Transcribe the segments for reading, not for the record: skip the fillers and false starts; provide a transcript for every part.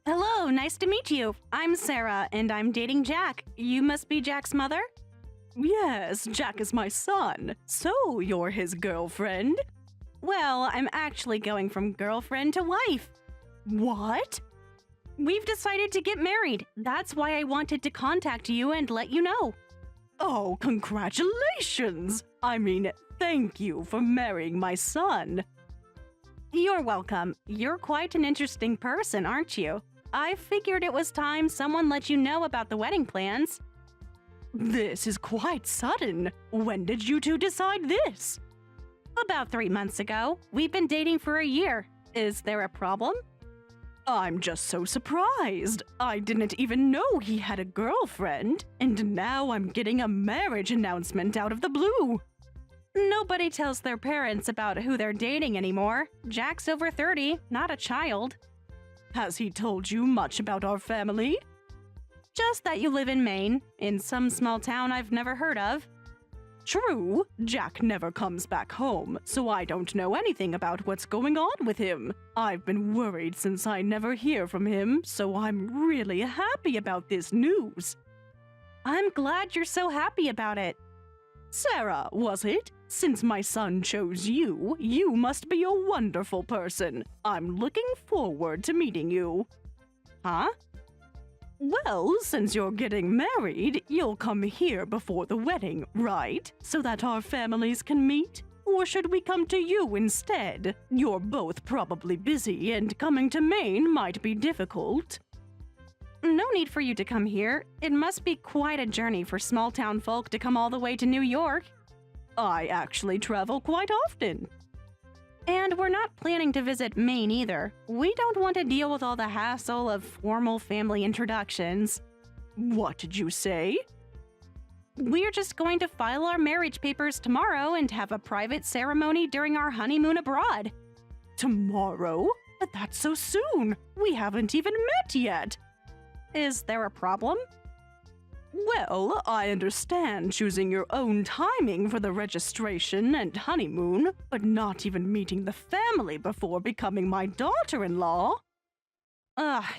Hello, nice to meet you. I'm Sarah, and I'm dating Jack. You must be Jack's mother? Yes, Jack is my son. So you're his girlfriend? Well, I'm actually going from girlfriend to wife. What? We've decided to get married. That's why I wanted to contact you and let you know. Oh, congratulations! I mean, thank you for marrying my son. You're welcome. You're quite an interesting person, aren't you? I figured it was time someone let you know about the wedding plans. This is quite sudden. When did you two decide this? About 3 months ago. We've been dating for a year. Is there a problem? I'm just so surprised. I didn't even know he had a girlfriend, and now I'm getting a marriage announcement out of the blue. Nobody tells their parents about who they're dating anymore. Jack's over 30, not a child. Has he told you much about our family? Just that you live in Maine, in some small town I've never heard of. True, Jack never comes back home, so I don't know anything about what's going on with him. I've been worried since I never hear from him, so I'm really happy about this news. I'm glad you're so happy about it. Sarah, was it? Since my son chose you, you must be a wonderful person. I'm looking forward to meeting you. Huh? Well, since you're getting married, you'll come here before the wedding, right? So that our families can meet? Or should we come to you instead? You're both probably busy, and coming to Maine might be difficult. No need for you to come here. It must be quite a journey for small-town folk to come all the way to New York. I actually travel quite often. And we're not planning to visit Maine either. We don't want to deal with all the hassle of formal family introductions. What did you say? We're just going to file our marriage papers tomorrow and have a private ceremony during our honeymoon abroad. Tomorrow? But that's so soon. We haven't even met yet. Is there a problem? Well, I understand choosing your own timing for the registration and honeymoon, but not even meeting the family before becoming my daughter-in-law.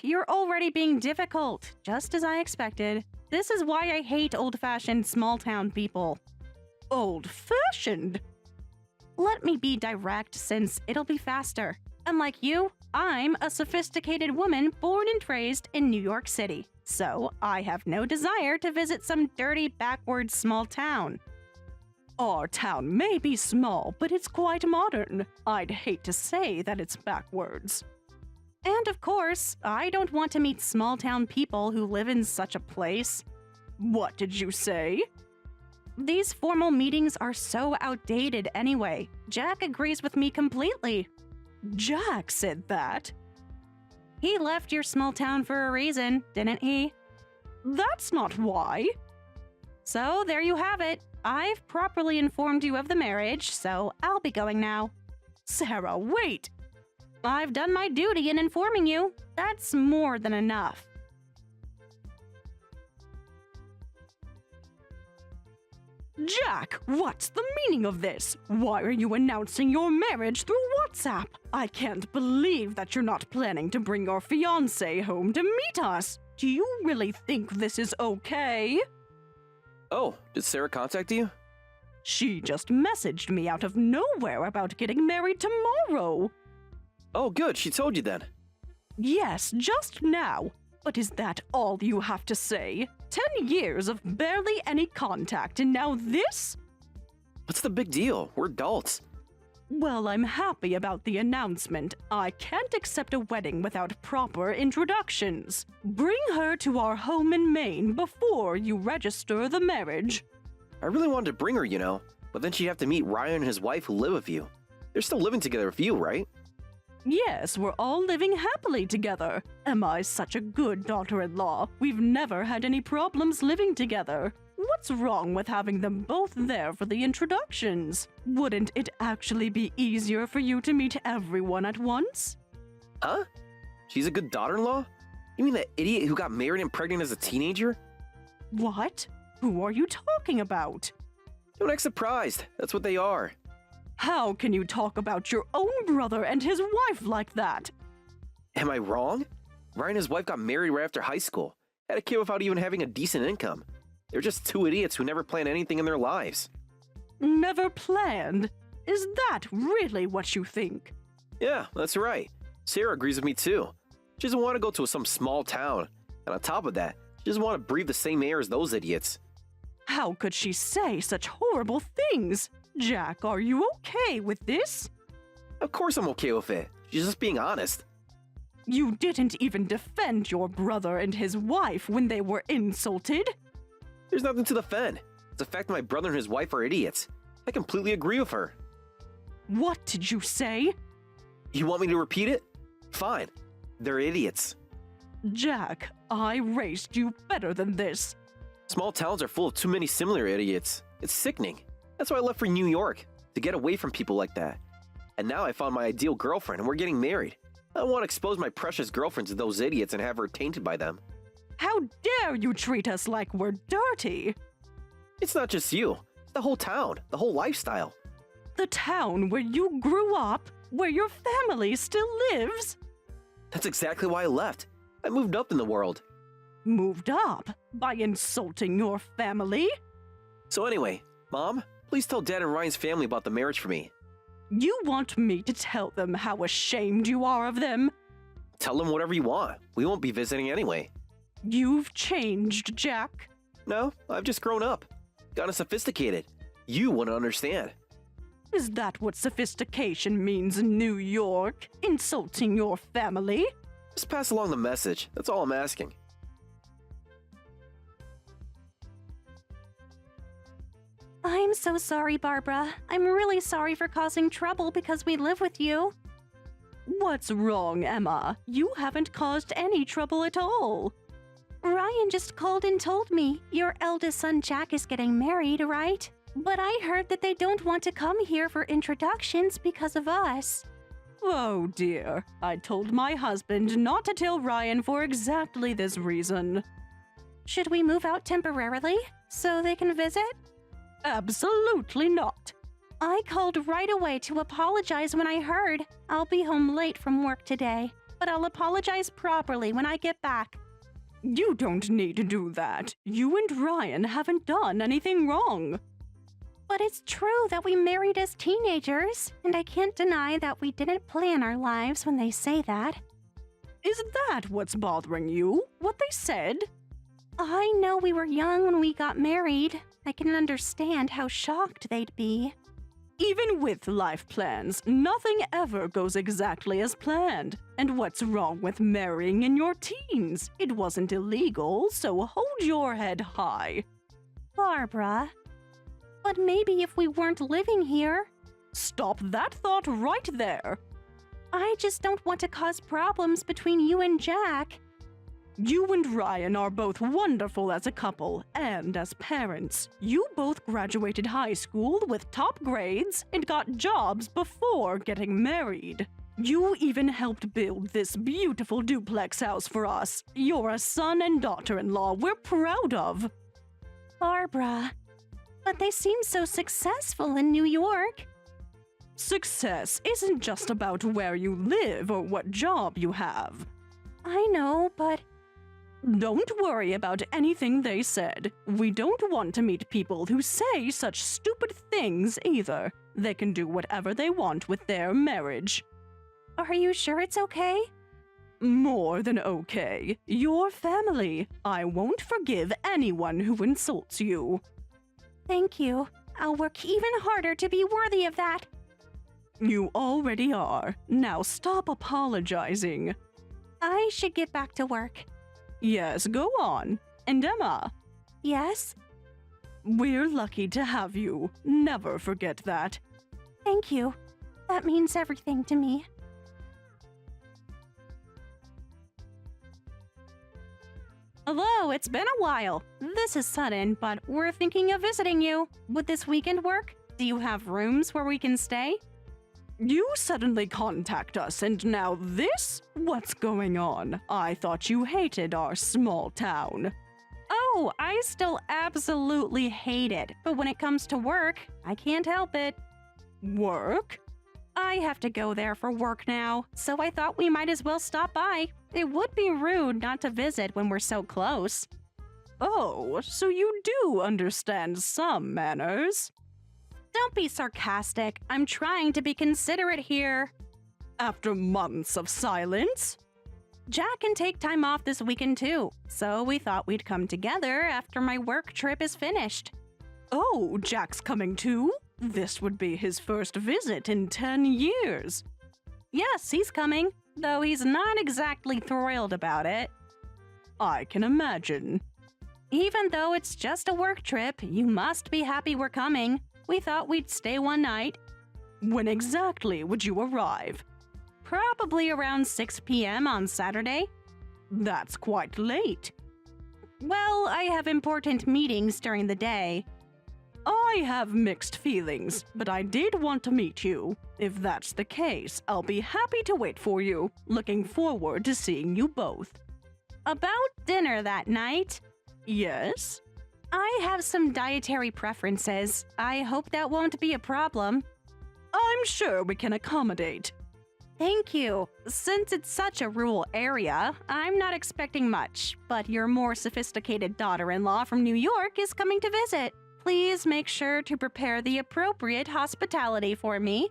You're already being difficult, just as I expected. This is why I hate old-fashioned small-town people. Old-fashioned? Let me be direct, since it'll be faster. Unlike you, I'm a sophisticated woman born and raised in New York City. So I have no desire to visit some dirty, backward small town. Our town may be small, but it's quite modern. I'd hate to say that it's backwards. And of course, I don't want to meet small-town people who live in such a place. What did you say? These formal meetings are so outdated anyway. Jack agrees with me completely. Jack said that? He left your small town for a reason, didn't he? That's not why. So there you have it. I've properly informed you of the marriage, so I'll be going now. Sarah, wait! I've done my duty in informing you. That's more than enough. Jack, what's the meaning of this? Why are you announcing your marriage through WhatsApp? I can't believe that you're not planning to bring your fiancé home to meet us. Do you really think this is okay? Oh, did Sarah contact you? She just messaged me out of nowhere about getting married tomorrow. Oh, good, she told you then. Yes, just now. But is that all you have to say? 10 years of barely any contact, and now this? What's the big deal? We're adults. Well, I'm happy about the announcement. I can't accept a wedding without proper introductions. Bring her to our home in Maine before you register the marriage. I really wanted to bring her, you know, but then she'd have to meet Ryan and his wife who live with you. They're still living together with you, right? Yes, we're all living happily together. Am I such a good daughter-in-law? We've never had any problems living together. What's wrong with having them both there for the introductions? Wouldn't it actually be easier for you to meet everyone at once? Huh? She's a good daughter-in-law? You mean that idiot who got married and pregnant as a teenager? What? Who are you talking about? Don't act surprised. That's what they are. How can you talk about your own brother and his wife like that? Am I wrong? Ryan and his wife got married right after high school. Had a kid without even having a decent income. They're just two idiots who never plan anything in their lives. Never planned? Is that really what you think? Yeah, that's right. Sarah agrees with me too. She doesn't want to go to some small town. And on top of that, she doesn't want to breathe the same air as those idiots. How could she say such horrible things? Jack, are you okay with this? Of course I'm okay with it. She's just being honest. You didn't even defend your brother and his wife when they were insulted. There's nothing to defend. It's the fact that my brother and his wife are idiots. I completely agree with her. What did you say? You want me to repeat it? Fine. They're idiots. Jack, I raised you better than this. Small towns are full of too many similar idiots. It's sickening. That's why I left for New York, to get away from people like that. And now I found my ideal girlfriend and we're getting married. I don't want to expose my precious girlfriend to those idiots and have her tainted by them. How dare you treat us like we're dirty? It's not just you. It's the whole town, the whole lifestyle. The town where you grew up, where your family still lives? That's exactly why I left. I moved up in the world. Moved up? By insulting your family? So anyway, Mom, please tell Dad and Ryan's family about the marriage for me. You want me to tell them how ashamed you are of them? Tell them whatever you want. We won't be visiting anyway. You've changed, Jack. No, I've just grown up. Gotten sophisticated. You wouldn't understand. Is that what sophistication means in New York? Insulting your family? Just pass along the message. That's all I'm asking. I'm so sorry, Barbara. I'm really sorry for causing trouble because we live with you. What's wrong, Emma? You haven't caused any trouble at all. Ryan just called and told me your eldest son Jack is getting married, right? But I heard that they don't want to come here for introductions because of us. Oh dear. I told my husband not to tell Ryan for exactly this reason. Should we move out temporarily so they can visit? Absolutely not. I called right away to apologize when I heard. I'll be home late from work today, but I'll apologize properly when I get back. You don't need to do that. You and Ryan haven't done anything wrong. But it's true that we married as teenagers, and I can't deny that we didn't plan our lives when they say that. Is that what's bothering you? What they said? I know we were young when we got married. I can understand how shocked they'd be. Even with life plans, nothing ever goes exactly as planned. And what's wrong with marrying in your teens? It wasn't illegal, so hold your head high. Barbara, but maybe if we weren't living here. Stop that thought right there. I just don't want to cause problems between you and Jack. You and Ryan are both wonderful as a couple and as parents. You both graduated high school with top grades and got jobs before getting married. You even helped build this beautiful duplex house for us. You're a son and daughter-in-law we're proud of. Barbara, but they seem so successful in New York. Success isn't just about where you live or what job you have. I know, but don't worry about anything they said. We don't want to meet people who say such stupid things either. They can do whatever they want with their marriage. Are you sure it's okay? More than okay. Your family. I won't forgive anyone who insults you. Thank you. I'll work even harder to be worthy of that. You already are. Now stop apologizing. I should get back to work. Yes, go on. And Emma? Yes? We're lucky to have you. Never forget that. Thank you. That means everything to me. Hello, it's been a while. This is sudden, but we're thinking of visiting you. Would this weekend work? Do you have rooms where we can stay? You suddenly contact us, and now this? What's going on? I thought you hated our small town. Oh, I still absolutely hate it, but when it comes to work, I can't help it. Work? I have to go there for work now, so I thought we might as well stop by. It would be rude not to visit when we're so close. Oh, so you do understand some manners. Don't be sarcastic. I'm trying to be considerate here. After months of silence? Jack can take time off this weekend too, so we thought we'd come together after my work trip is finished. Oh, Jack's coming too? This would be his first visit in 10 years. Yes, he's coming, though he's not exactly thrilled about it. I can imagine. Even though it's just a work trip, you must be happy we're coming. We thought we'd stay one night. When exactly would you arrive? Probably around 6 p.m. on Saturday. That's quite late. Well, I have important meetings during the day. I have mixed feelings, but I did want to meet you. If that's the case, I'll be happy to wait for you. Looking forward to seeing you both. About dinner that night? Yes? I have some dietary preferences. I hope that won't be a problem. I'm sure we can accommodate. Thank you. Since it's such a rural area, I'm not expecting much, but your more sophisticated daughter-in-law from New York is coming to visit. Please make sure to prepare the appropriate hospitality for me.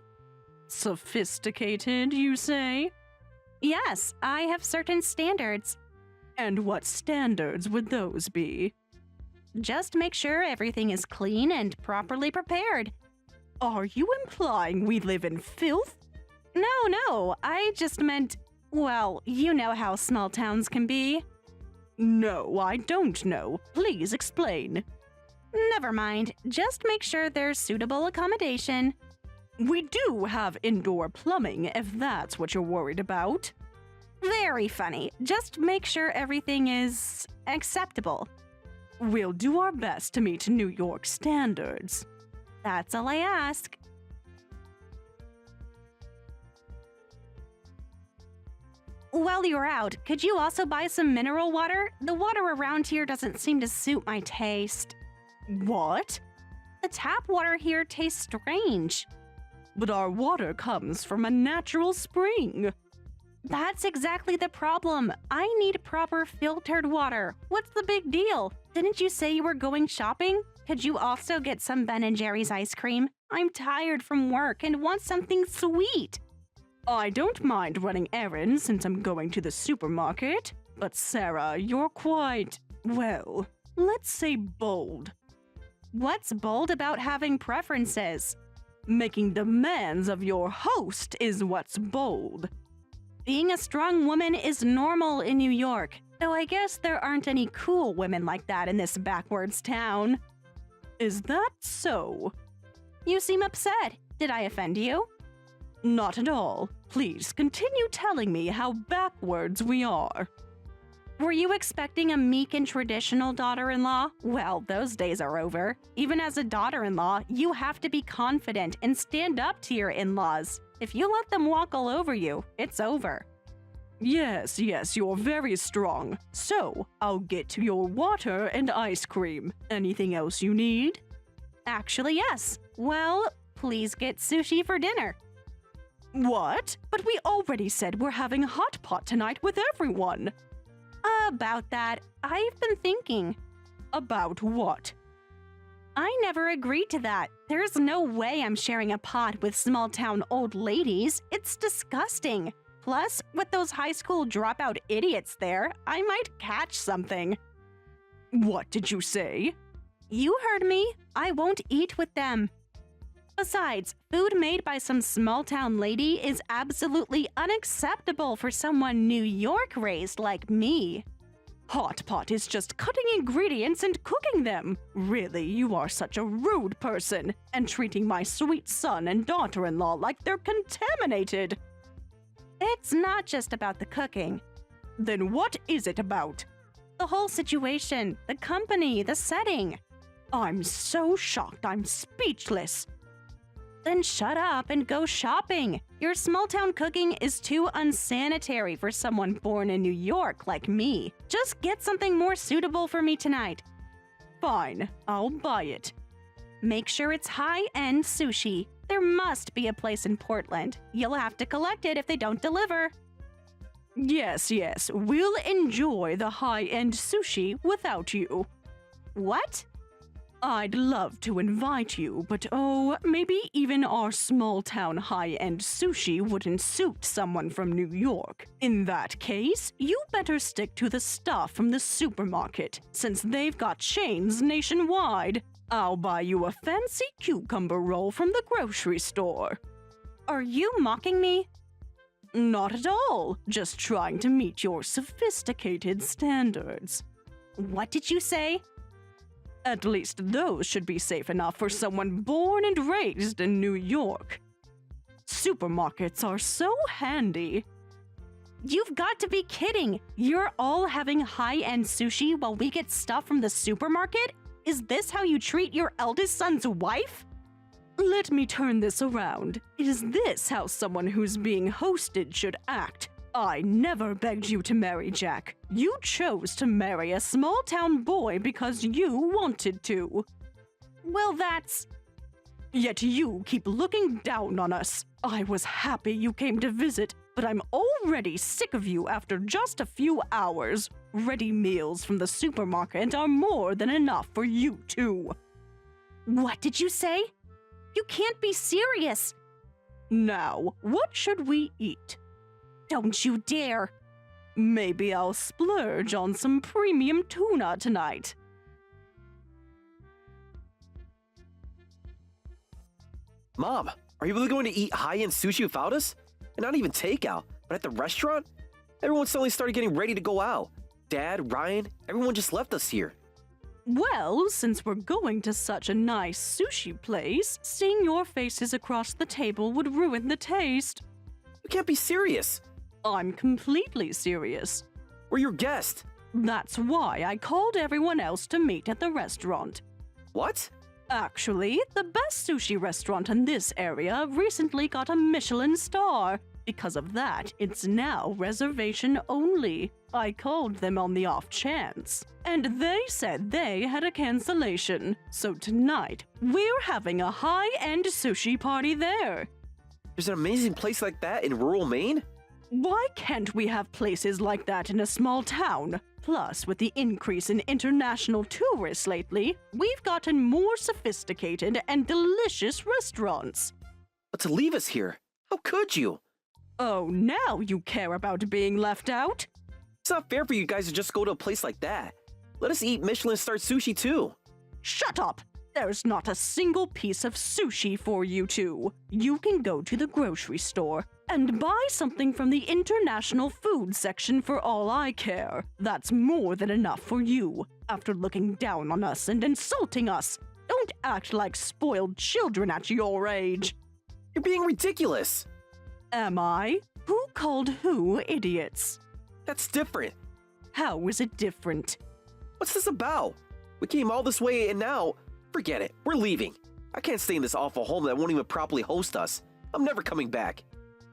Sophisticated, you say? Yes, I have certain standards. And what standards would those be? Just make sure everything is clean and properly prepared. Are you implying we live in filth? No, I just meant, well, you know how small towns can be. No, I don't know. Please explain. Never mind, just make sure there's suitable accommodation. We do have indoor plumbing, if that's what you're worried about. Very funny. Just make sure everything is acceptable. We'll do our best to meet New York standards. That's all I ask. While you're out, could you also buy some mineral water? The water around here doesn't seem to suit my taste. What? The tap water here tastes strange. But our water comes from a natural spring. That's exactly the problem. I need proper filtered water. What's the big deal? Didn't you say you were going shopping? Could you also get some Ben & Jerry's ice cream? I'm tired from work and want something sweet. I don't mind running errands since I'm going to the supermarket. But Sarah, you're quite, well, let's say bold. What's bold about having preferences? Making demands of your host is what's bold. Being a strong woman is normal in New York, though I guess there aren't any cool women like that in this backwards town. Is that so? You seem upset. Did I offend you? Not at all. Please continue telling me how backwards we are. Were you expecting a meek and traditional daughter-in-law? Well, those days are over. Even as a daughter-in-law, you have to be confident and stand up to your in-laws. If you let them walk all over you, it's over. Yes, you're very strong. So, I'll get to your water and ice cream. Anything else you need? Actually, yes. Well, please get sushi for dinner. What? But we already said we're having a hot pot tonight with everyone. About that, I've been thinking. About what? I never agreed to that. There's no way I'm sharing a pot with small-town old ladies. It's disgusting. Plus, with those high school dropout idiots there, I might catch something. What did you say? You heard me. I won't eat with them. Besides, food made by some small-town lady is absolutely unacceptable for someone New York-raised like me. Hot pot is just cutting ingredients and cooking them. Really, you are such a rude person, and treating my sweet son and daughter-in-law like they're contaminated. It's not just about the cooking. Then what is it about? The whole situation, the company, the setting. I'm so shocked I'm speechless. Then shut up and go shopping. Your small-town cooking is too unsanitary for someone born in New York like me. Just get something more suitable for me tonight. Fine, I'll buy it. Make sure it's high-end sushi. There must be a place in Portland. You'll have to collect it if they don't deliver. Yes, we'll enjoy the high-end sushi without you. What? I'd love to invite you, but maybe even our small-town high-end sushi wouldn't suit someone from New York. In that case, you better stick to the stuff from the supermarket, since they've got chains nationwide. I'll buy you a fancy cucumber roll from the grocery store. Are you mocking me? Not at all, just trying to meet your sophisticated standards. What did you say? At least those should be safe enough for someone born and raised in New York. Supermarkets are so handy. You've got to be kidding! You're all having high-end sushi while we get stuff from the supermarket? Is this how you treat your eldest son's wife? Let me turn this around. Is this how someone who's being hosted should act? I never begged you to marry Jack. You chose to marry a small-town boy because you wanted to. Well, that's... Yet you keep looking down on us. I was happy you came to visit, but I'm already sick of you after just a few hours. Ready meals from the supermarket are more than enough for you two. What did you say? You can't be serious. Now, what should we eat? Don't you dare. Maybe I'll splurge on some premium tuna tonight. Mom, are you really going to eat high-end sushi without us? And not even takeout, but at the restaurant? Everyone suddenly started getting ready to go out. Dad, Ryan, everyone just left us here. Well, since we're going to such a nice sushi place, seeing your faces across the table would ruin the taste. You can't be serious. I'm completely serious. We're your guest. That's why I called everyone else to meet at the restaurant. What? Actually, the best sushi restaurant in this area recently got a Michelin star. Because of that, it's now reservation only. I called them on the off chance, and they said they had a cancellation. So tonight, we're having a high-end sushi party there. There's an amazing place like that in rural Maine? Why can't we have places like that in a small town? Plus, with the increase in international tourists lately, we've gotten more sophisticated and delicious restaurants. But to leave us here, how could you? Oh, now you care about being left out? It's not fair for you guys to just go to a place like that. Let us eat Michelin-starred sushi too. Shut up! There's not a single piece of sushi for you two. You can go to the grocery store and buy something from the international food section for all I care. That's more than enough for you. After looking down on us and insulting us, don't act like spoiled children at your age. You're being ridiculous. Am I? Who called who idiots? That's different. How is it different? What's this about? We came all this way and now, forget it, we're leaving. I can't stay in this awful home that won't even properly host us. I'm never coming back.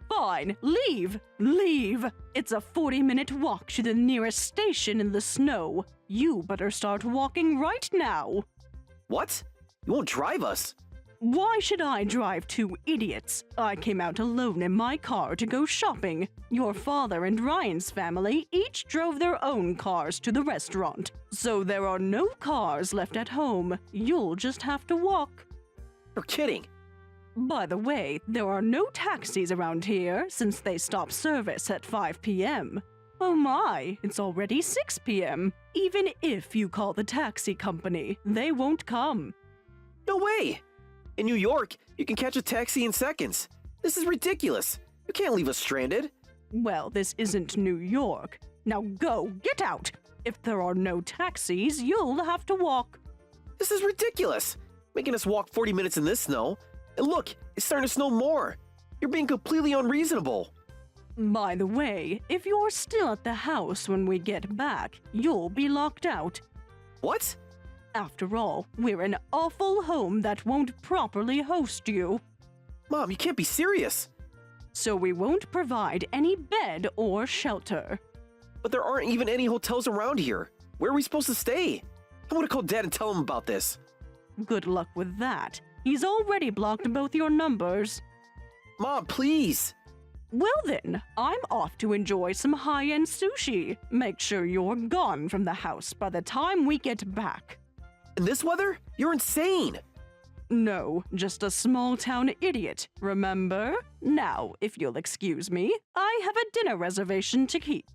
Fine, leave! Leave! It's a 40-minute walk to the nearest station in the snow. You better start walking right now. What? You won't drive us? Why should I drive two idiots? I came out alone in my car to go shopping. Your father and Ryan's family each drove their own cars to the restaurant. So there are no cars left at home. You'll just have to walk. You're kidding. By the way, there are no taxis around here since they stop service at 5 p.m. Oh my, it's already 6 p.m. Even if you call the taxi company, they won't come. No way! In New York, you can catch a taxi in seconds. This is ridiculous. You can't leave us stranded. Well, this isn't New York. Now go, get out! If there are no taxis, you'll have to walk. This is ridiculous. Making us walk 40 minutes in this snow. And look, it's starting to snow more. You're being completely unreasonable. By the way, if you're still at the house when we get back, you'll be locked out. What? After all, we're an awful home that won't properly host you. Mom, you can't be serious. So we won't provide any bed or shelter. But there aren't even any hotels around here. Where are we supposed to stay? I want to call Dad and tell him about this. Good luck with that. He's already blocked both your numbers. Mom, please. Well then, I'm off to enjoy some high-end sushi. Make sure you're gone from the house by the time we get back. In this weather? You're insane! No, just a small-town idiot, remember? Now, if you'll excuse me, I have a dinner reservation to keep.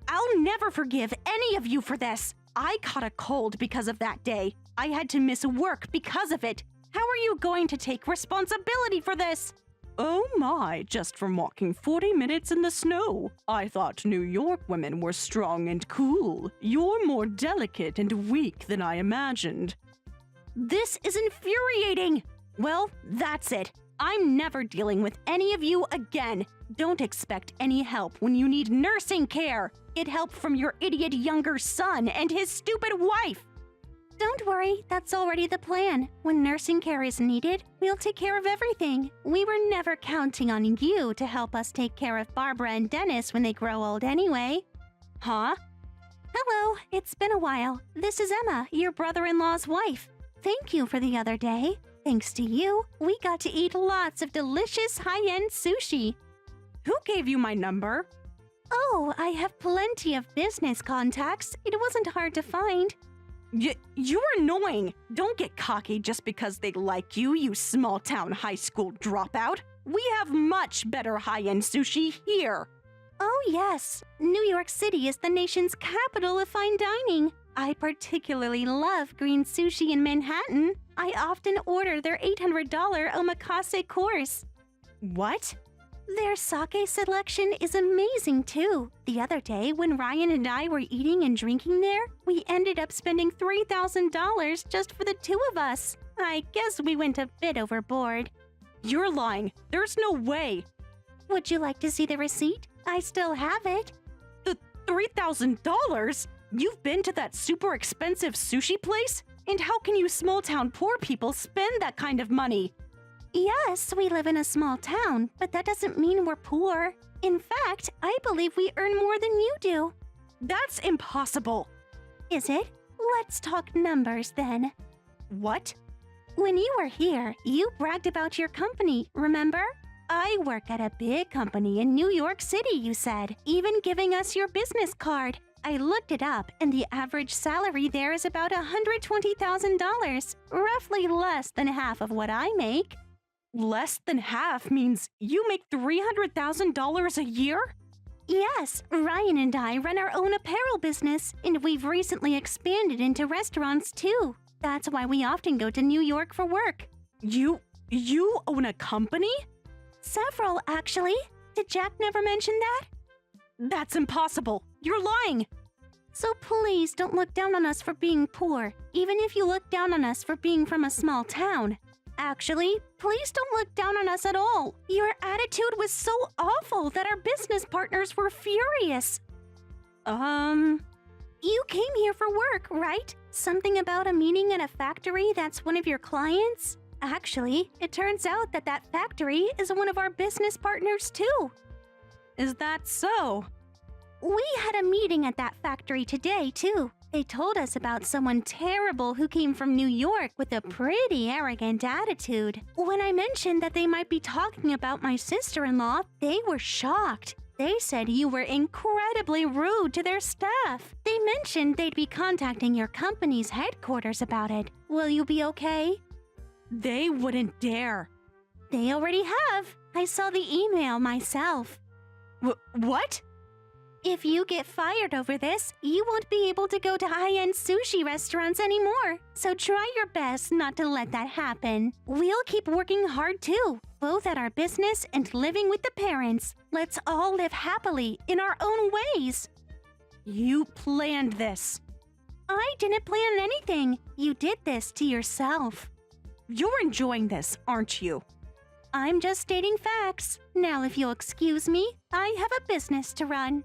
I'll never forgive any of you for this. I caught a cold because of that day. I had to miss work because of it. How are you going to take responsibility for this? Oh my, just from walking 40 minutes in the snow. I thought New York women were strong and cool. You're more delicate and weak than I imagined. This is infuriating. Well, that's it. I'm never dealing with any of you again. Don't expect any help when you need nursing care. Get help from your idiot younger son and his stupid wife. Don't worry, that's already the plan. When nursing care is needed, we'll take care of everything. We were never counting on you to help us take care of Barbara and Dennis when they grow old anyway. Huh? Hello, it's been a while. This is Emma, your brother-in-law's wife. Thank you for the other day. Thanks to you, we got to eat lots of delicious high-end sushi. Who gave you my number? Oh, I have plenty of business contacts. It wasn't hard to find. You're annoying. Don't get cocky just because they like you, you small-town high school dropout. We have much better high-end sushi here. Oh yes, New York City is the nation's capital of fine dining. I particularly love green sushi in Manhattan. I often order their $800 omakase course. What? Their sake selection is amazing too. The other day, when Ryan and I were eating and drinking there, we ended up spending $3,000 just for the two of us. I guess we went a bit overboard. You're lying. There's no way. Would you like to see the receipt? I still have it. The $3,000? You've been to that super expensive sushi place? And how can you small-town poor people spend that kind of money? Yes, we live in a small town, but that doesn't mean we're poor. In fact, I believe we earn more than you do. That's impossible. Is it? Let's talk numbers then. What? When you were here, you bragged about your company, remember? I work at a big company in New York City, you said, even giving us your business card. I looked it up, and the average salary there is about $120,000, roughly less than half of what I make. Less than half means you make $300,000 a year? Yes, Ryan and I run our own apparel business, and we've recently expanded into restaurants too. That's why we often go to New York for work. You own a company? Several, actually. Did Jack never mention that? That's impossible. You're lying. So please don't look down on us for being poor, even if you look down on us for being from a small town. Actually, please don't look down on us at all. Your attitude was so awful that our business partners were furious. You came here for work, right? Something about a meeting at a factory that's one of your clients? Actually, it turns out that that factory is one of our business partners too. Is that so? We had a meeting at that factory today, too. They told us about someone terrible who came from New York with a pretty arrogant attitude. When I mentioned that they might be talking about my sister-in-law, they were shocked. They said you were incredibly rude to their staff. They mentioned they'd be contacting your company's headquarters about it. Will you be okay? They wouldn't dare. They already have. I saw the email myself. What? If you get fired over this, you won't be able to go to high-end sushi restaurants anymore. So try your best not to let that happen. We'll keep working hard too, both at our business and living with the parents. Let's all live happily in our own ways. You planned this. I didn't plan anything. You did this to yourself. You're enjoying this, aren't you? I'm just stating facts. Now, if you'll excuse me, I have a business to run.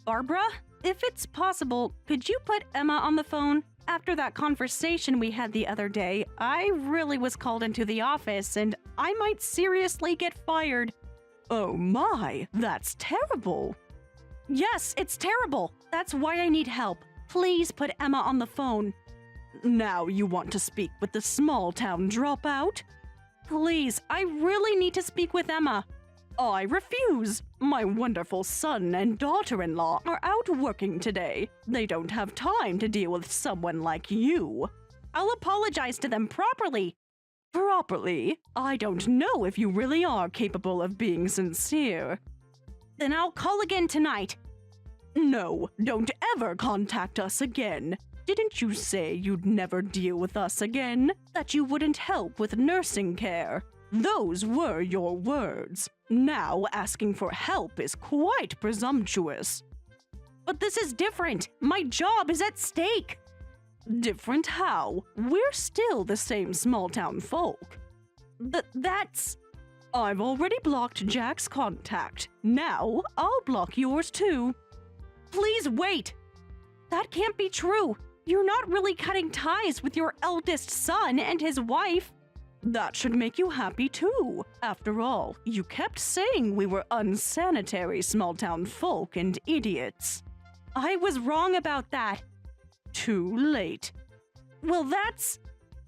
Barbara? If it's possible, could you put Emma on the phone? After that conversation we had the other day, I really was called into the office and I might seriously get fired. Oh my, that's terrible. Yes, it's terrible. That's why I need help. Please put Emma on the phone. Now you want to speak with the small-town dropout? Please, I really need to speak with Emma. I refuse. My wonderful son and daughter-in-law are out working today. They don't have time to deal with someone like you. I'll apologize to them properly. Properly? I don't know if you really are capable of being sincere. Then I'll call again tonight. No, don't ever contact us again. Didn't you say you'd never deal with us again? That you wouldn't help with nursing care? Those were your words. Now asking for help is quite presumptuous. But this is different. My job is at stake. Different how? We're still the same small-town folk. That's... I've already blocked Jack's contact. Now I'll block yours too. Please wait. That can't be true. You're not really cutting ties with your eldest son and his wife. That should make you happy too. After all, you kept saying we were unsanitary small-town folk and idiots. I was wrong about that. Too late. Well, that's...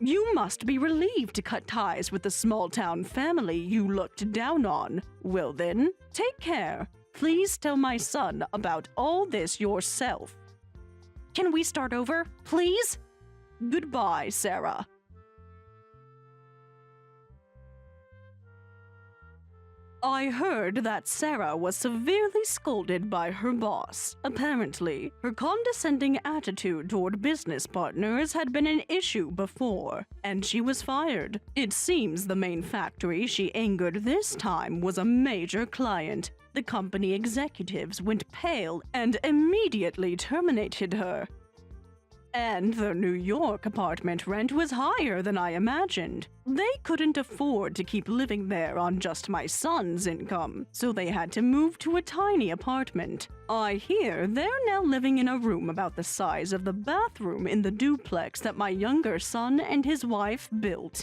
You must be relieved to cut ties with the small-town family you looked down on. Well then, take care. Please tell my son about all this yourself. Can we start over, please? Goodbye, Sarah. I heard that Sarah was severely scolded by her boss. Apparently, her condescending attitude toward business partners had been an issue before, and she was fired. It seems the main factory she angered this time was a major client. The company executives went pale and immediately terminated her. And the New York apartment rent was higher than I imagined. They couldn't afford to keep living there on just my son's income, so they had to move to a tiny apartment. I hear they're now living in a room about the size of the bathroom in the duplex that my younger son and his wife built.